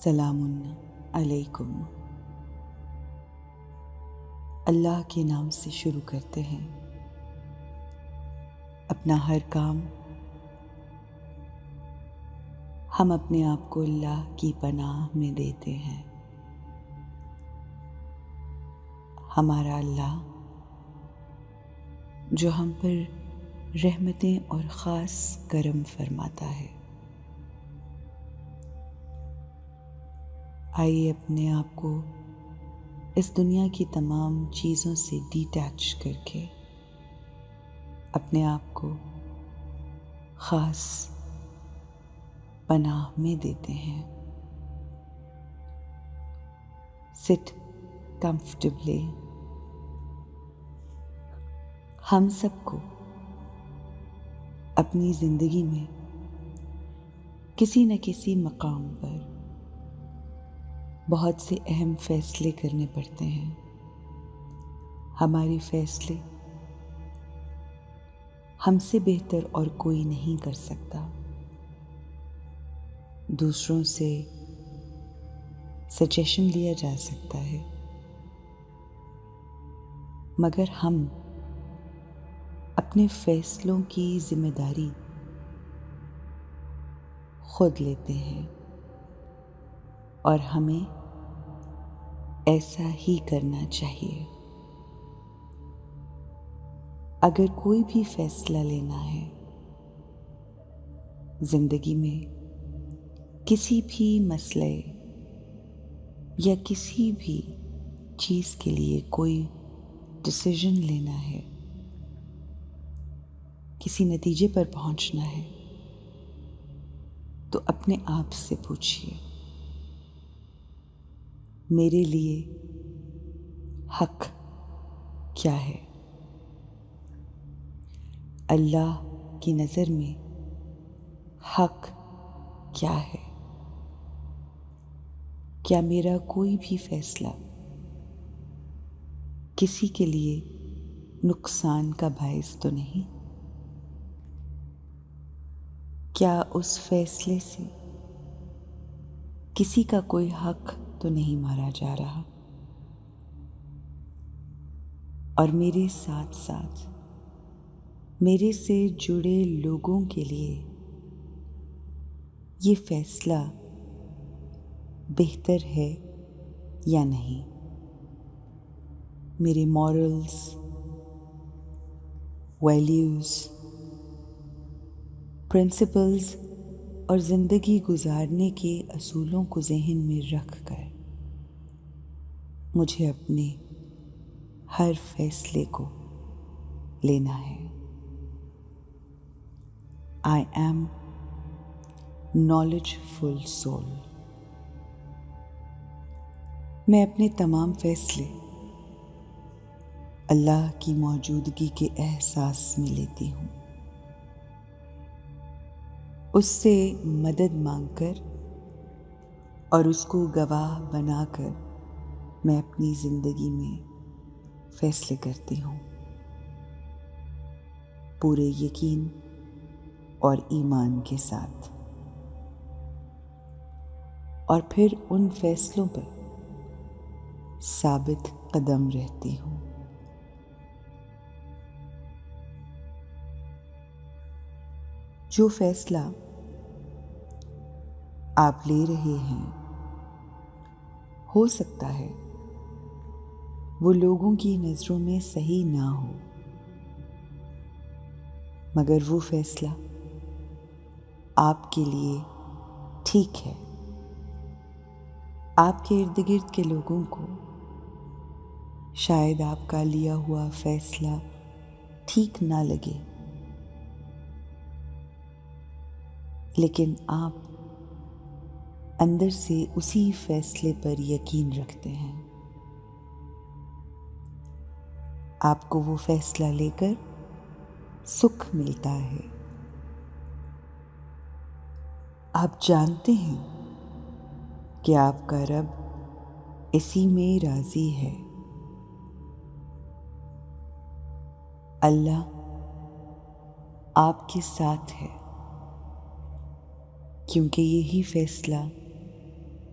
سلام علیکم۔ اللہ کے نام سے شروع کرتے ہیں۔ اپنا ہر کام ہم اپنے آپ کو اللہ کی پناہ میں دیتے ہیں۔ ہمارا اللہ جو ہم پر رحمتیں اور خاص کرم فرماتا ہے۔ آئیے اپنے آپ کو اس دنیا کی تمام چیزوں سے ڈیٹیچ کر کے اپنے آپ کو خاص پناہ میں دیتے ہیں۔ سٹ کمفرٹیبلی۔ ہم سب کو اپنی زندگی میں کسی نہ کسی مقام پر بہت سے اہم فیصلے کرنے پڑتے ہیں۔ ہمارے فیصلے ہم سے بہتر اور کوئی نہیں کر سکتا۔ دوسروں سے سجیشن لیا جا سکتا ہے، مگر ہم اپنے فیصلوں کی ذمہ داری خود لیتے ہیں، اور ہمیں ایسا ہی کرنا چاہیے۔ اگر کوئی بھی فیصلہ لینا ہے زندگی میں، کسی بھی مسئلے یا کسی بھی چیز کے لیے کوئی ڈیسیژن لینا ہے، کسی نتیجے پر پہنچنا ہے، تو اپنے آپ سے پوچھیے، میرے لیے حق کیا ہے؟ اللہ کی نظر میں حق کیا ہے؟ کیا میرا کوئی بھی فیصلہ کسی کے لیے نقصان کا باعث تو نہیں؟ کیا اس فیصلے سے کسی کا کوئی حق تو نہیں مارا جا رہا؟ اور میرے ساتھ ساتھ میرے سے جڑے لوگوں کے لیے یہ فیصلہ بہتر ہے یا نہیں؟ میرے مورلز، ویلیوز، پرنسپلز اور زندگی گزارنے کے اصولوں کو ذہن میں رکھ کر مجھے اپنے ہر فیصلے کو لینا ہے۔ I am knowledgeful soul۔ میں اپنے تمام فیصلے اللہ کی موجودگی کے احساس میں لیتی ہوں۔ اس سے مدد مانگ کر اور اس کو گواہ بنا کر میں اپنی زندگی میں فیصلے کرتی ہوں، پورے یقین اور ایمان کے ساتھ، اور پھر ان فیصلوں پر ثابت قدم رہتی ہوں۔ جو فیصلہ آپ لے رہے ہیں ہو سکتا ہے وہ لوگوں کی نظروں میں صحیح نہ ہو، مگر وہ فیصلہ آپ کے لیے ٹھیک ہے۔ آپ کے ارد گرد کے لوگوں کو شاید آپ کا لیا ہوا فیصلہ ٹھیک نہ لگے، لیکن آپ اندر سے اسی فیصلے پر یقین رکھتے ہیں۔ آپ کو وہ فیصلہ لے کر سکھ ملتا ہے۔ آپ جانتے ہیں کہ آپ کا رب اسی میں راضی ہے۔ اللہ آپ کے ساتھ ہے، کیونکہ یہی فیصلہ